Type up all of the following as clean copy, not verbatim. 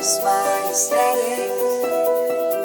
Smart aesthetics,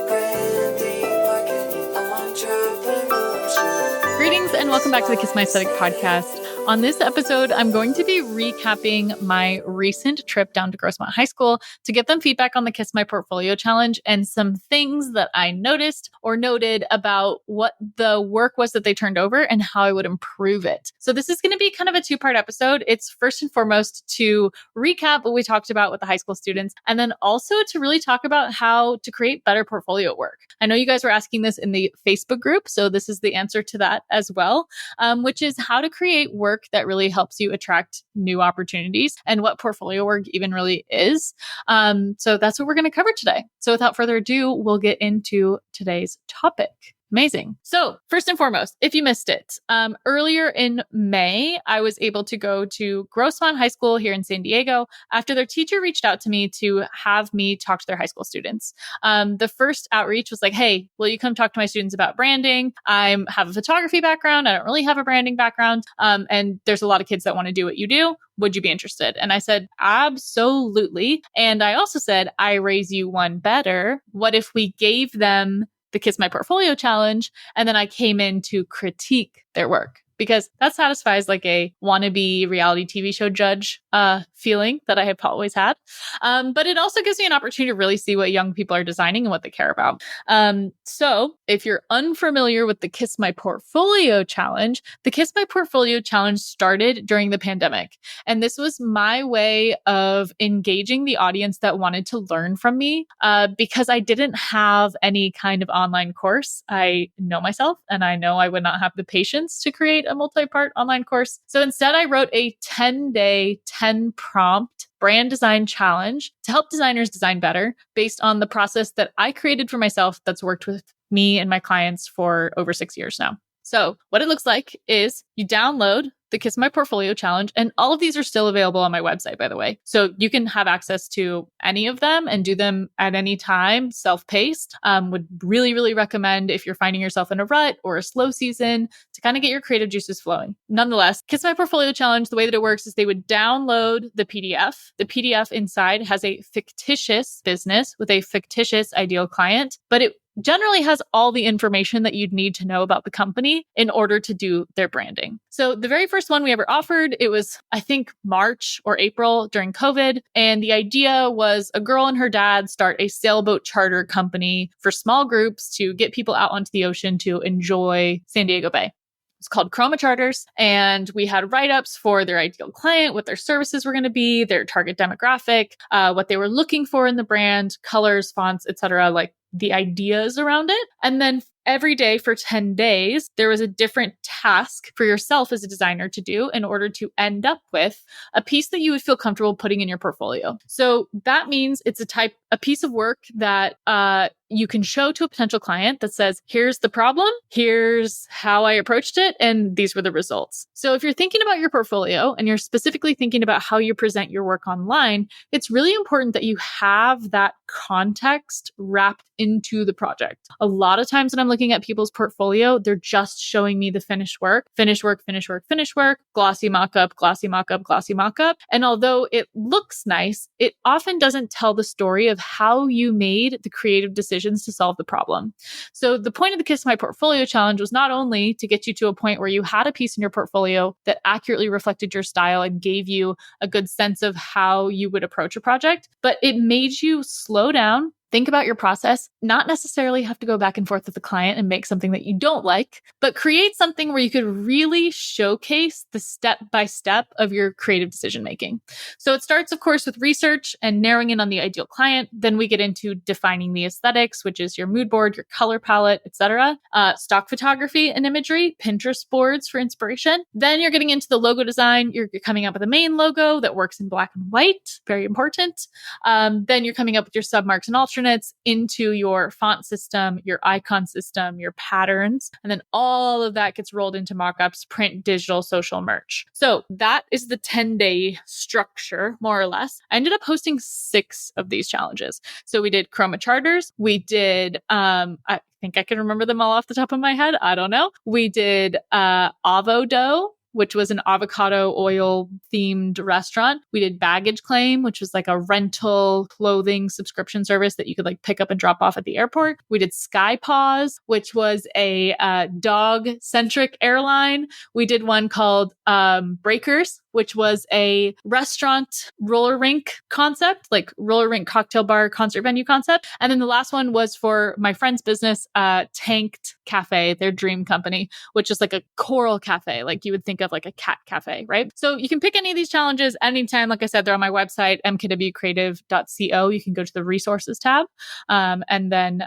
branding, marketing, entrepreneurship. Greetings and welcome back to the Kiss My Aesthetic podcast. On this episode, I'm going to be recapping my recent trip down to Grossmont High School to get them feedback on the Kiss My Portfolio Challenge and some things that I noticed or noted about what the work was that they turned over and how I would improve it. So this is going to be kind of a two-part episode. It's first and foremost to recap what we talked about with the high school students, and then also to really talk about how to create better portfolio work. I know you guys were asking this in the Facebook group, so this is the answer to that as well, which is how to create work that really helps you attract new opportunities and what portfolio work even really is. So that's what we're going to cover today. So without further ado, we'll get into today's topic. Amazing. So first and foremost, if you missed it, earlier in May, I was able to go to Grossmont High School here in San Diego after their teacher reached out to me to have me talk to their high school students. The first outreach was like, hey, will you come talk to my students about branding? I have a photography background. I don't really have a branding background. And there's a lot of kids that want to do what you do. Would you be interested? And I said, absolutely. And I also said, I raise you one better. What if we gave them the Kiss My Portfolio Challenge, and then I came in to critique their work? Because that satisfies like a wannabe reality TV show judge feeling that I have always had. But it also gives me an opportunity to really see what young people are designing and what they care about. So if you're unfamiliar with the Kiss My Portfolio Challenge, the Kiss My Portfolio Challenge started during the pandemic. And this was my way of engaging the audience that wanted to learn from me because I didn't have any kind of online course. I know myself, and I know I would not have the patience to create a multi-part online course. So instead, I wrote a 10-day, 10-prompt brand design challenge to help designers design better based on the process that I created for myself that's worked with me and my clients for over 6 years now. So what it looks like is you download the Kiss My Portfolio Challenge, and all of these are still available on my website, by the way. So you can have access to any of them and do them at any time, self-paced. Would really, really recommend if you're finding yourself in a rut or a slow season to kind of get your creative juices flowing. Nonetheless, Kiss My Portfolio Challenge, the way that it works is they would download the PDF. The PDF inside has a fictitious business with a fictitious ideal client, but it generally has all the information that you'd need to know about the company in order to do their branding. So the very first one we ever offered, it was, I think, March or April during COVID. And the idea was a girl and her dad start a sailboat charter company for small groups to get people out onto the ocean to enjoy San Diego Bay. It's called Chroma Charters, and we had write-ups for their ideal client, what their services were going to be, their target demographic, what they were looking for in the brand, colors, fonts, etc., like the ideas around it. And then every day for 10 days, there was a different task for yourself as a designer to do in order to end up with a piece that you would feel comfortable putting in your portfolio. So that means it's a piece of work that you can show to a potential client that says, here's the problem, here's how I approached it, and these were the results. So if you're thinking about your portfolio and you're specifically thinking about how you present your work online, it's really important that you have that context wrapped into the project. A lot of times when I'm looking at people's portfolio, they're just showing me the finished work, glossy mock-up, glossy mock-up, glossy mock-up. And although it looks nice, it often doesn't tell the story of how you made the creative decisions to solve the problem. So the point of the Kiss My Portfolio Challenge was not only to get you to a point where you had a piece in your portfolio that accurately reflected your style and gave you a good sense of how you would approach a project, but it made you slow down, think about your process, not necessarily have to go back and forth with the client and make something that you don't like, but create something where you could really showcase the step-by-step of your creative decision-making. So it starts, of course, with research and narrowing in on the ideal client. Then we get into defining the aesthetics, which is your mood board, your color palette, etc. Stock photography and imagery, Pinterest boards for inspiration. Then you're getting into the logo design. You're coming up with a main logo that works in black and white, very important. Then you're coming up with your submarks and alternates into your font system, your icon system, your patterns, and then all of that gets rolled into mockups, print, digital, social, merch. So that is the 10-day structure, more or less. I ended up hosting 6 of these challenges. So we did Chroma Charters. We did, I think I can remember them all off the top of my head. I don't know. We did Avo Dough. which was an avocado oil themed restaurant. We did Baggage Claim, which was like a rental clothing subscription service that you could like pick up and drop off at the airport. We did Sky Paws, which was a dog centric airline. We did one called Breakers, which was a restaurant roller rink concept, like roller rink cocktail bar concert venue concept. And then the last one was for my friend's business, Tanked Cafe, their dream company, which is like a coral cafe, like you would think of like a cat cafe, right? So you can pick any of these challenges anytime. Like I said, they're on my website, mkwcreative.co. You can go to the resources tab, and then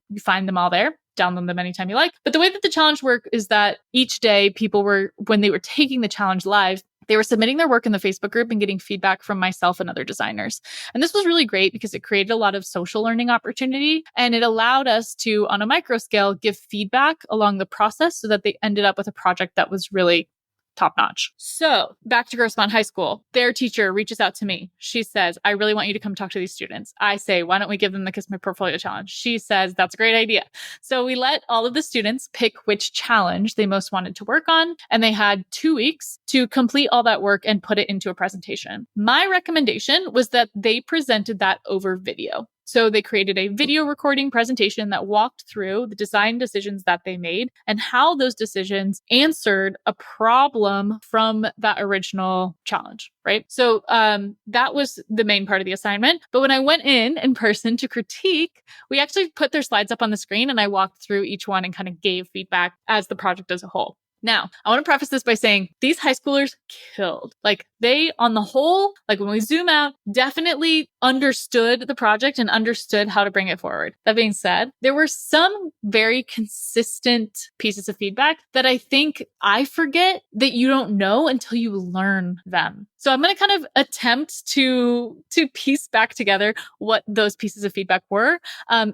you find them all there. Download them anytime you like. But the way that the challenge worked is that each day people were, when they were taking the challenge live, they were submitting their work in the Facebook group and getting feedback from myself and other designers. And this was really great because it created a lot of social learning opportunity, and it allowed us to, on a micro scale, give feedback along the process so that they ended up with a project that was really top notch. So back to Grossmont High School, their teacher reaches out to me. She says, I really want you to come talk to these students. I say, why don't we give them the Kiss My Portfolio challenge? She says, that's a great idea. So we let all of the students pick which challenge they most wanted to work on. And they had 2 weeks to complete all that work and put it into a presentation. My recommendation was that they presented that over video. So they created a video recording presentation that walked through the design decisions that they made and how those decisions answered a problem from that original challenge, right? So that was the main part of the assignment. But when I went in person to critique, we actually put their slides up on the screen and I walked through each one and kind of gave feedback as the project as a whole. Now, I want to preface this by saying these high schoolers killed. Like they, on the whole, like when we zoom out, definitely understood the project and understood how to bring it forward. That being said, there were some very consistent pieces of feedback that I think I forget that you don't know until you learn them. So I'm going to kind of attempt to piece back together what those pieces of feedback were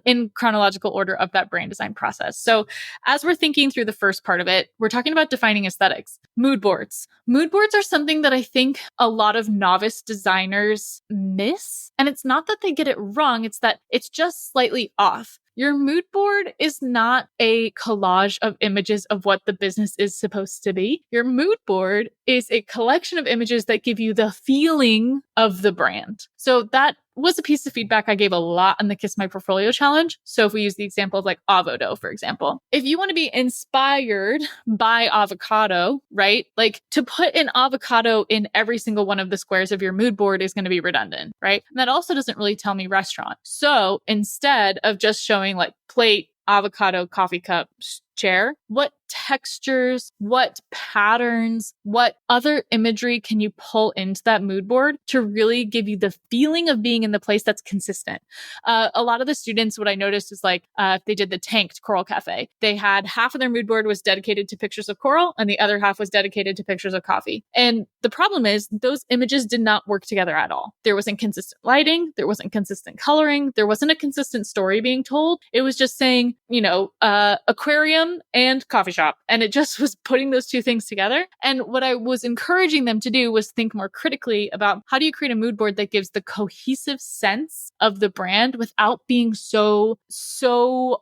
in chronological order of that brand design process. So as we're thinking through the first part of it, we're talking about defining aesthetics. Mood boards. Mood boards are something that I think a lot of novice designers miss. And it's not that they get it wrong, it's that it's just slightly off. Your mood board is not a collage of images of what the business is supposed to be. Your mood board is a collection of images that give you the feeling of the brand. So that was a piece of feedback I gave a lot in the Kiss My Portfolio challenge. So if we use the example of like avodo, for example, if you want to be inspired by avocado, right? Like to put an avocado in every single one of the squares of your mood board is going to be redundant, right? And that also doesn't really tell me restaurant. So instead of just showing like plate, avocado, coffee cup, chair, what textures, what patterns, what other imagery can you pull into that mood board to really give you the feeling of being in the place that's consistent? A lot of the students, what I noticed is like, if they did the Tanked Coral Cafe, they had half of their mood board was dedicated to pictures of coral and the other half was dedicated to pictures of coffee. And the problem is those images did not work together at all. There wasn't consistent lighting. There wasn't consistent coloring. There wasn't a consistent story being told. It was just saying, aquarium and coffee shop. And it just was putting those two things together. And what I was encouraging them to do was think more critically about how do you create a mood board that gives the cohesive sense of the brand without being so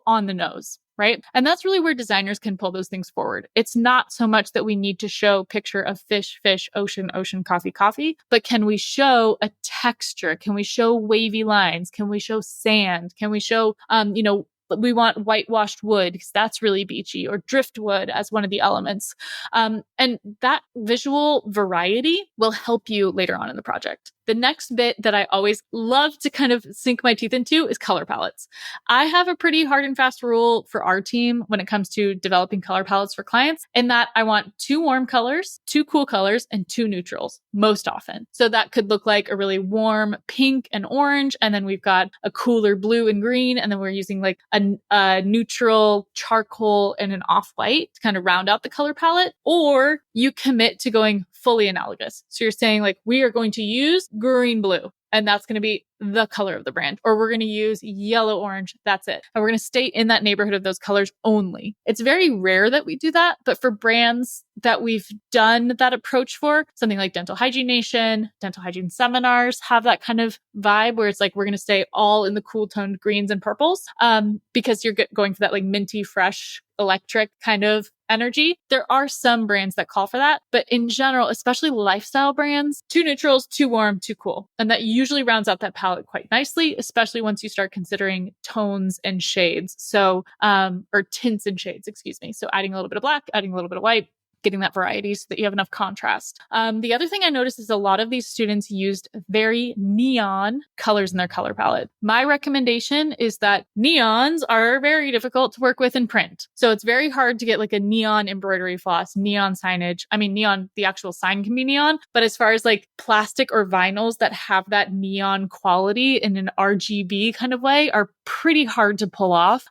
on the nose. Right. And that's really where designers can pull those things forward. It's not so much that we need to show picture of fish, ocean, coffee, but can we show a texture? Can we show wavy lines? Can we show sand? Can we show, we want whitewashed wood because that's really beachy, or driftwood as one of the elements. And that visual variety will help you later on in the project. The next bit that I always love to kind of sink my teeth into is color palettes. I have a pretty hard and fast rule for our team when it comes to developing color palettes for clients, in that I want 2 warm colors, 2 cool colors, and 2 neutrals most often. So that could look like a really warm pink and orange, and then we've got a cooler blue and green, and then we're using like a neutral charcoal and an off-white to kind of round out the color palette. Or you commit to going fully analogous. So you're saying like, we are going to use green blue, and that's going to be the color of the brand, or we're going to use yellow orange. That's it. And we're going to stay in that neighborhood of those colors only. It's very rare that we do that, but for brands that we've done that approach for, something like Dental Hygiene Nation, Dental Hygiene Seminars have that kind of vibe where it's like, we're going to stay all in the cool toned greens and purples, because you're going for that like minty, fresh, electric kind of energy. There are some brands that call for that, but in general, especially lifestyle brands, too neutrals, too warm, too cool. And that usually rounds out that palette quite nicely, especially once you start considering tones and shades. So, or tints and shades, excuse me. So adding a little bit of black, adding a little bit of white, getting that variety so that you have enough contrast. The other thing I noticed is a lot of these students used very neon colors in their color palette. My recommendation is that neons are very difficult to work with in print. So it's very hard to get like a neon embroidery floss, neon signage. I mean, neon, the actual sign can be neon, but as far as like plastic or vinyls that have that neon quality in an RGB kind of way are pretty hard to pull off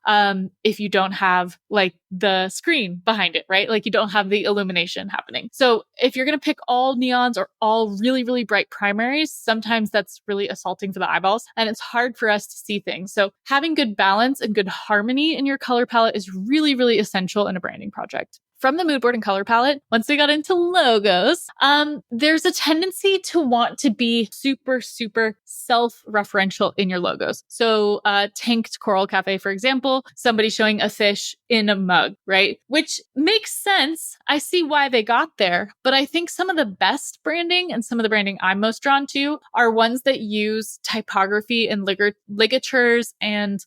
if you don't have like the screen behind it, right? Like you don't have the illumination happening. So if you're going to pick all neons or all really, really bright primaries, sometimes that's really assaulting for the eyeballs and it's hard for us to see things. So having good balance and good harmony in your color palette is really, really essential in a branding project. From the mood board and color palette, once we got into logos, there's a tendency to want to be super, super self-referential in your logos. So Tanked Coral Cafe, for example, somebody showing a fish in a mug, right? Which makes sense. I see why they got there. But I think some of the best branding and some of the branding I'm most drawn to are ones that use typography and ligatures and,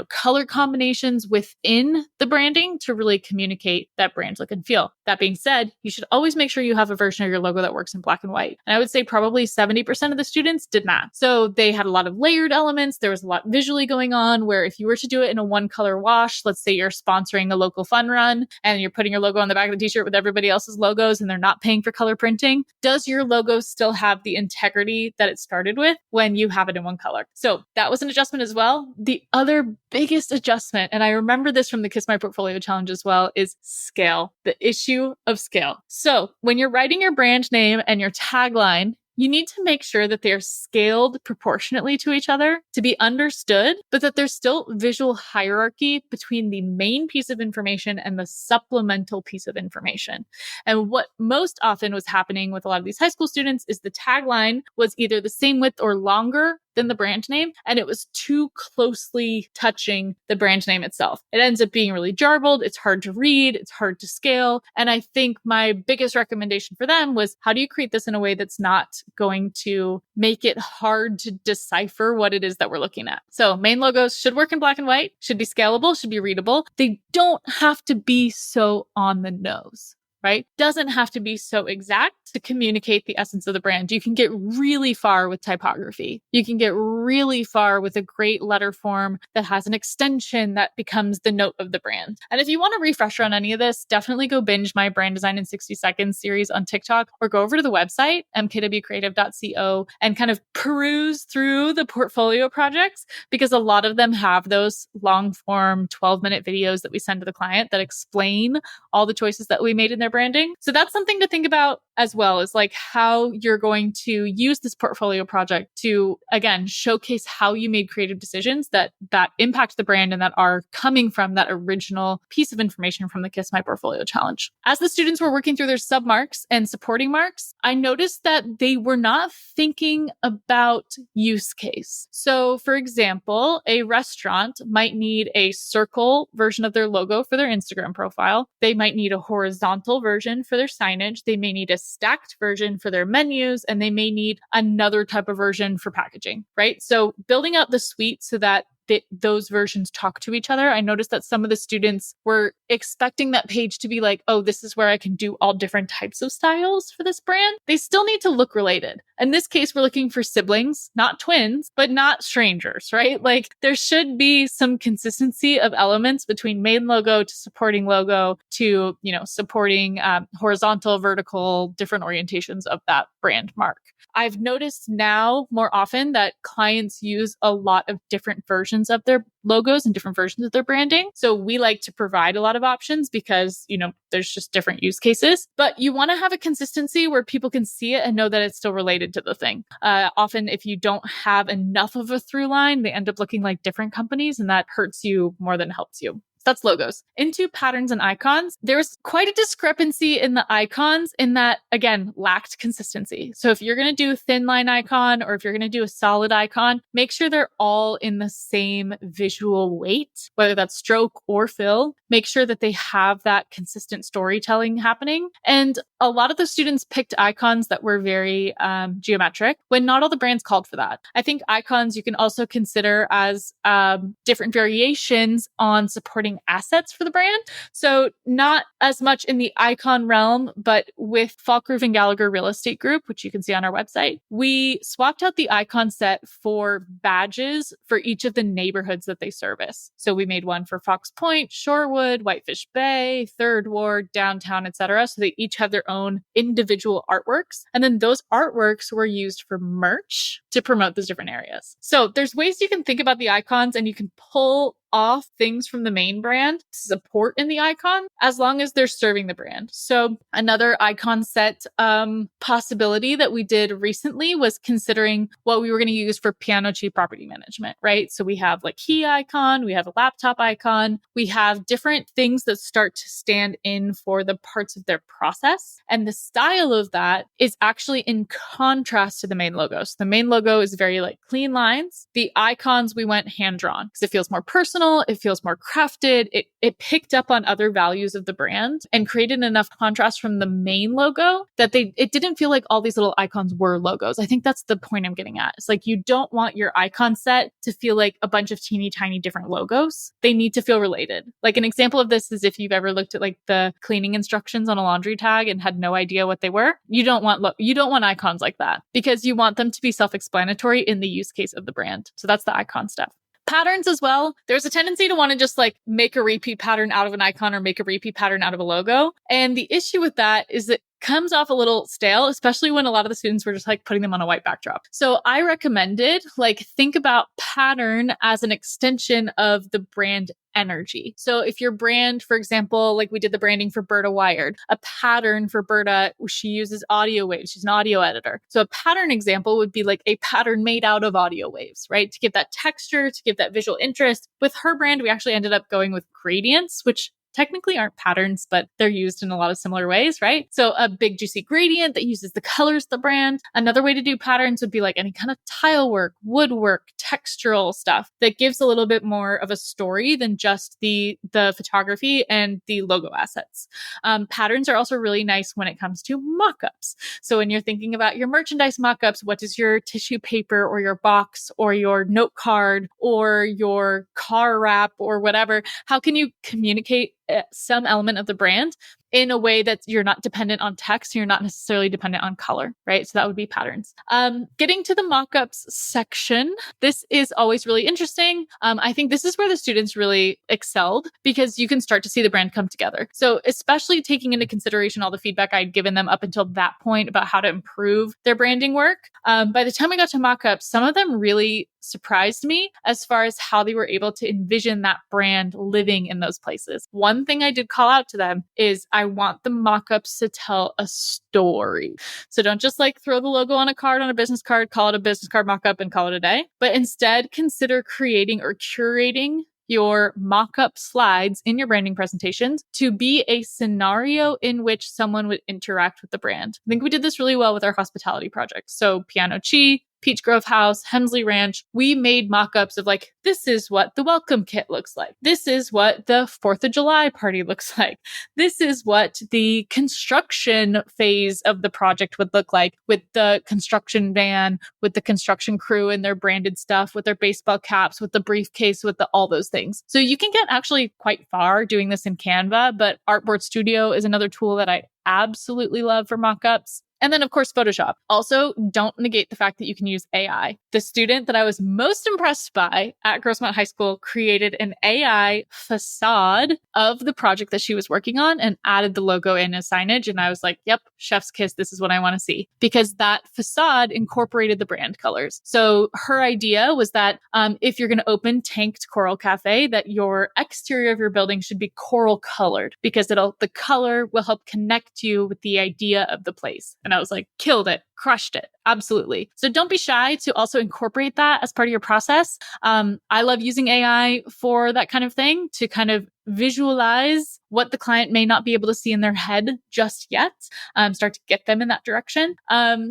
color combinations within the branding to really communicate that brand look and feel. That being said, you should always make sure you have a version of your logo that works in black and white. And I would say probably 70% of the students did not. So they had a lot of layered elements. There was a lot visually going on where if you were to do it in a one color wash, let's say you're sponsoring a local fun run and you're putting your logo on the back of the t-shirt with everybody else's logos and they're not paying for color printing, does your logo still have the integrity that it started with when you have it in one color? So that was an adjustment as well. The other biggest adjustment, and I remember this from the Kiss My Portfolio Challenge as well, is scale, the issue of scale. So when you're writing your brand name and your tagline, you need to make sure that they're scaled proportionately to each other to be understood, but that there's still visual hierarchy between the main piece of information and the supplemental piece of information. And what most often was happening with a lot of these high school students is the tagline was either the same width or longer than the brand name, and it was too closely touching the brand name itself. It ends up being really jarbled. It's hard to read. It's hard to scale. And I think my biggest recommendation for them was, how do you create this in a way that's not going to make it hard to decipher what it is that we're looking at? So main logos should work in black and white, should be scalable, should be readable. They don't have to be so on the nose, right? Doesn't have to be so exact to communicate the essence of the brand. You can get really far with typography. You can get really far with a great letter form that has an extension that becomes the note of the brand. And if you want a refresher on any of this, definitely go binge my Brand Design in 60 Seconds series on TikTok, or go over to the website, mkwcreative.co, and kind of peruse through the portfolio projects, because a lot of them have those long form 12-minute videos that we send to the client that explain all the choices that we made in their branding. So that's something to think about as well, is like how you're going to use this portfolio project to, again, showcase how you made creative decisions that impact the brand and that are coming from that original piece of information from the Kiss My Portfolio Challenge. As the students were working through their submarks and supporting marks, I noticed that they were not thinking about use case. So for example, a restaurant might need a circle version of their logo for their Instagram profile. They might need a horizontal version for their signage. They may need a stacked version for their menus, and they may need another type of version for packaging, right? So building out the suite so that those versions talk to each other. I noticed that some of the students were expecting that page to be like, oh, this is where I can do all different types of styles for this brand. They still need to look related. In this case, we're looking for siblings, not twins, but not strangers, right? Like there should be some consistency of elements between main logo to supporting logo to, supporting horizontal, vertical, different orientations of that brand mark. I've noticed now more often that clients use a lot of different versions of their logos and different versions of their branding. So we like to provide a lot of options because, there's just different use cases, but you want to have a consistency where people can see it and know that it's still related to the thing. Often if you don't have enough of a through line, they end up looking like different companies, and that hurts you more than helps you. That's logos. Into patterns and icons, there's quite a discrepancy in the icons in that, again, lacked consistency. So if you're going to do a thin line icon or if you're going to do a solid icon, make sure they're all in the same visual weight, whether that's stroke or fill. Make sure that they have that consistent storytelling happening. And a lot of the students picked icons that were very geometric when not all the brands called for that. I think icons you can also consider as different variations on supporting assets for the brand. So not as much in the icon realm, but with Falkgrove and Gallagher Real Estate Group, which you can see on our website, we swapped out the icon set for badges for each of the neighborhoods that they service. So we made one for Fox Point, Shorewood, Whitefish Bay, Third Ward, downtown, etc. So they each have their own individual artworks. And then those artworks were used for merch to promote those different areas. So there's ways you can think about the icons and you can pull off things from the main brand to support in the icon as long as they're serving the brand. So another icon set possibility that we did recently was considering what we were going to use for Piano Chi property management, right? So we have like key icon, we have a laptop icon, we have different things that start to stand in for the parts of their process. And the style of that is actually in contrast to the main logo. So the main logo is very like clean lines. The icons we went hand drawn because it feels more personal. It feels more crafted. It picked up on other values of the brand and created enough contrast from the main logo that it didn't feel like all these little icons were logos. I think that's the point I'm getting at. It's like you don't want your icon set to feel like a bunch of teeny tiny different logos. They need to feel related. Like an example of this is if you've ever looked at like the cleaning instructions on a laundry tag and had no idea what they were. You don't want icons like that because you want them to be self-explanatory in the use case of the brand. So that's the icon stuff. Patterns as well. There's a tendency to want to just like make a repeat pattern out of an icon or make a repeat pattern out of a logo. And the issue with that is it comes off a little stale, especially when a lot of the students were just like putting them on a white backdrop. So I recommended like think about pattern as an extension of the brand energy. So if your brand, for example, like we did the branding for Berta Wired, a pattern for Berta, she uses audio waves. She's an audio editor. So a pattern example would be like a pattern made out of audio waves, right? To give that texture, to give that visual interest. With her brand, we actually ended up going with gradients, which technically aren't patterns, but they're used in a lot of similar ways, right? So a big juicy gradient that uses the colors of the brand. Another way to do patterns would be like any kind of tile work, woodwork, textural stuff that gives a little bit more of a story than just the photography and the logo assets. Patterns are also really nice when it comes to mock-ups. So when you're thinking about your merchandise mock-ups, what does your tissue paper or your box or your note card or your car wrap or whatever, how can you communicate some element of the brand in a way that you're not dependent on text, you're not necessarily dependent on color, right? So that would be patterns. Getting to the mockups section, this is always really interesting. I think this is where the students really excelled because you can start to see the brand come together. So especially taking into consideration all the feedback I'd given them up until that point about how to improve their branding work. By the time we got to mockups, some of them really surprised me as far as how they were able to envision that brand living in those places. One thing I did call out to them is I want the mockups to tell a story. So don't just like throw the logo on a card, on a business card, call it a business card mockup and call it a day, but instead consider creating or curating your mock-up slides in your branding presentations to be a scenario in which someone would interact with the brand. I think we did this really well with our hospitality projects. So Piano Chi, Peach Grove House, Hemsley Ranch, we made mock-ups of like, this is what the welcome kit looks like. This is what the 4th of July party looks like. This is what the construction phase of the project would look like with the construction van, with the construction crew and their branded stuff, with their baseball caps, with the briefcase, with all those things. So you can get actually quite far doing this in Canva, but Artboard Studio is another tool that I absolutely love for mock-ups. And then, of course, Photoshop. Also, don't negate the fact that you can use AI. The student that I was most impressed by at Grossmont High School created an AI facade of the project that she was working on and added the logo in as signage. And I was like, yep, chef's kiss. This is what I want to see. Because that facade incorporated the brand colors. So her idea was that if you're going to open Tanked Coral Cafe, that your exterior of your building should be coral colored because the color will help connect you with the idea of the place. And I was like, killed it. crushed it. Absolutely. So don't be shy to also incorporate that as part of your process. I love using AI for that kind of thing to kind of visualize what the client may not be able to see in their head just yet, start to get them in that direction.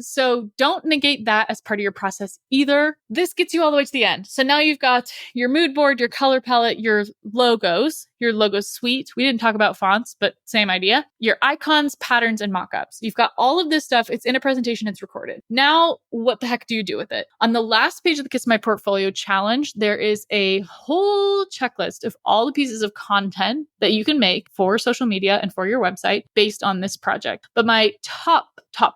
So don't negate that as part of your process either. This gets you all the way to the end. So now you've got your mood board, your color palette, your logo suite. We didn't talk about fonts, but same idea. Your icons, patterns, and mockups. You've got all of this stuff. It's in a presentation. It's recorded. Now, what the heck do you do with it? On the last page of the Kiss My Portfolio challenge, there is a whole checklist of all the pieces of content that you can make for social media and for your website based on this project. But my top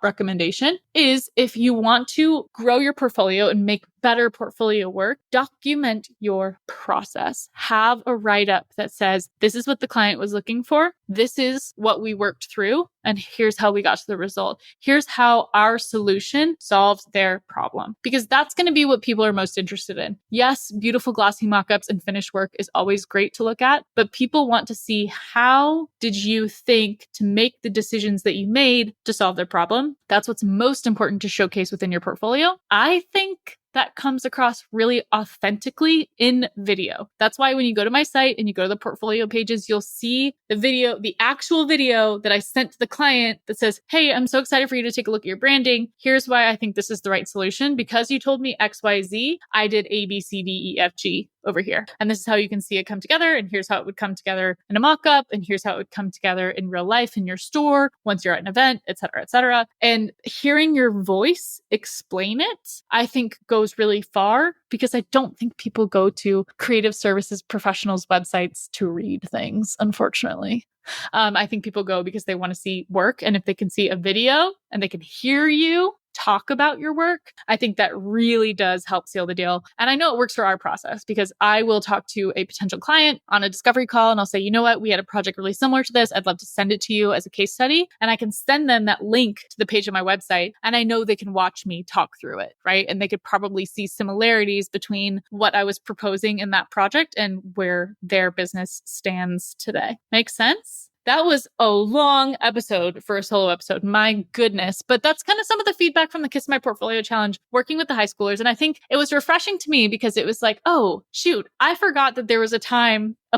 recommendation is if you want to grow your portfolio and make better portfolio work, document your process. Have a write-up that says, this is what the client was looking for. This is what we worked through. And here's how we got to the result. Here's how our solution solves their problem. Because that's going to be what people are most interested in. Yes, beautiful glossy mockups and finished work is always great to look at, but people want to see, how did you think to make the decisions that you made to solve their problem? That's what's most important to showcase within your portfolio. I think that comes across really authentically in video. That's why when you go to my site and you go to the portfolio pages, you'll see the video, the actual video that I sent to the client that says, hey, I'm so excited for you to take a look at your branding. Here's why I think this is the right solution. Because you told me X, Y, Z, I did A, B, C, D, E, F, G over here. And this is how you can see it come together. And here's how it would come together in a mock-up. And here's how it would come together in real life in your store once you're at an event, et cetera, et cetera. And hearing your voice explain it, I think goes really far, because I don't think people go to creative services professionals' websites to read things, unfortunately. I think people go because they want to see work. And if they can see a video and they can hear you talk about your work, I think that really does help seal the deal. And I know it works for our process, because I will talk to a potential client on a discovery call and I'll say, you know what, we had a project really similar to this. I'd love to send it to you as a case study. And I can send them that link to the page of my website. And I know they can watch me talk through it, right? And they could probably see similarities between what I was proposing in that project and where their business stands today. Make sense? That was a long episode for a solo episode. My goodness. But that's kind of some of the feedback from the Kiss My Portfolio Challenge working with the high schoolers. And I think it was refreshing to me, because it was like, oh, shoot, I forgot that there was a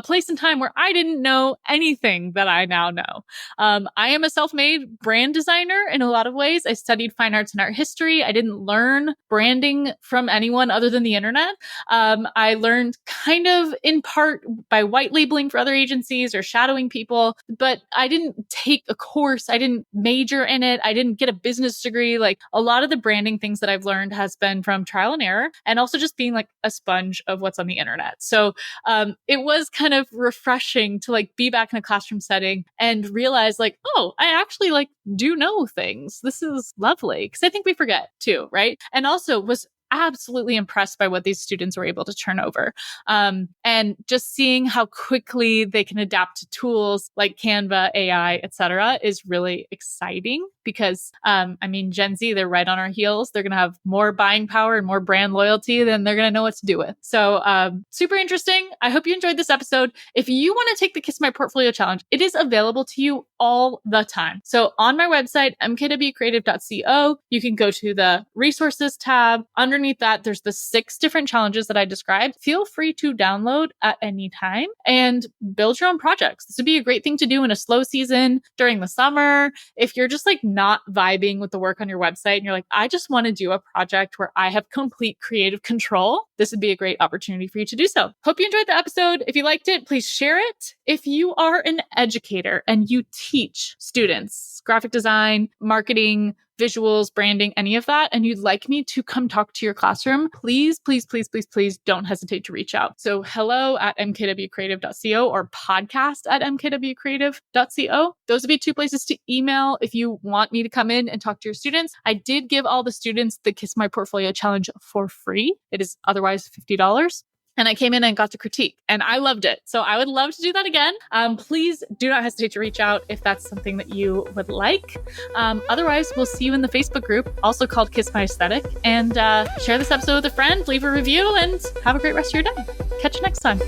place and time where I didn't know anything that I now know. I am a self-made brand designer in a lot of ways. I studied fine arts and art history. I didn't learn branding from anyone other than the internet. I learned kind of in part by white labeling for other agencies or shadowing people, but I didn't take a course. I didn't major in it. I didn't get a business degree. Like, a lot of the branding things that I've learned has been from trial and error, and also just being like a sponge of what's on the internet. So it was kind of refreshing to like be back in a classroom setting and realize like, oh, I actually like do know things. This is lovely. Because I think we forget too, right? And also was absolutely impressed by what these students were able to turn over. And just seeing how quickly they can adapt to tools like Canva, AI, et cetera, is really exciting, because, Gen Z, they're right on our heels. They're going to have more buying power and more brand loyalty than they're going to know what to do with. So, super interesting. I hope you enjoyed this episode. If you want to take the Kiss My Portfolio Challenge, it is available to you all the time. So on my website, mkwcreative.co, you can go to the resources tab. Underneath that, there's the 6 different challenges that I described. Feel free to download at any time and build your own projects. This would be a great thing to do in a slow season during the summer. If you're just like not vibing with the work on your website and you're like, I just want to do a project where I have complete creative control, this would be a great opportunity for you to do so. Hope you enjoyed the episode. If you liked it, please share it. If you are an educator and you teach students graphic design, marketing, visuals, branding, any of that, and you'd like me to come talk to your classroom, please don't hesitate to reach out. So hello@mkwcreative.co or podcast@mkwcreative.co. Those would be 2 places to email if you want me to come in and talk to your students. I did give all the students the Kiss My Portfolio Challenge for free. It is otherwise $50. And I came in and got to critique, and I loved it. So I would love to do that again. Please do not hesitate to reach out if that's something that you would like. Otherwise, we'll see you in the Facebook group, also called Kiss My Aesthetic. And share this episode with a friend, leave a review, and have a great rest of your day. Catch you next time.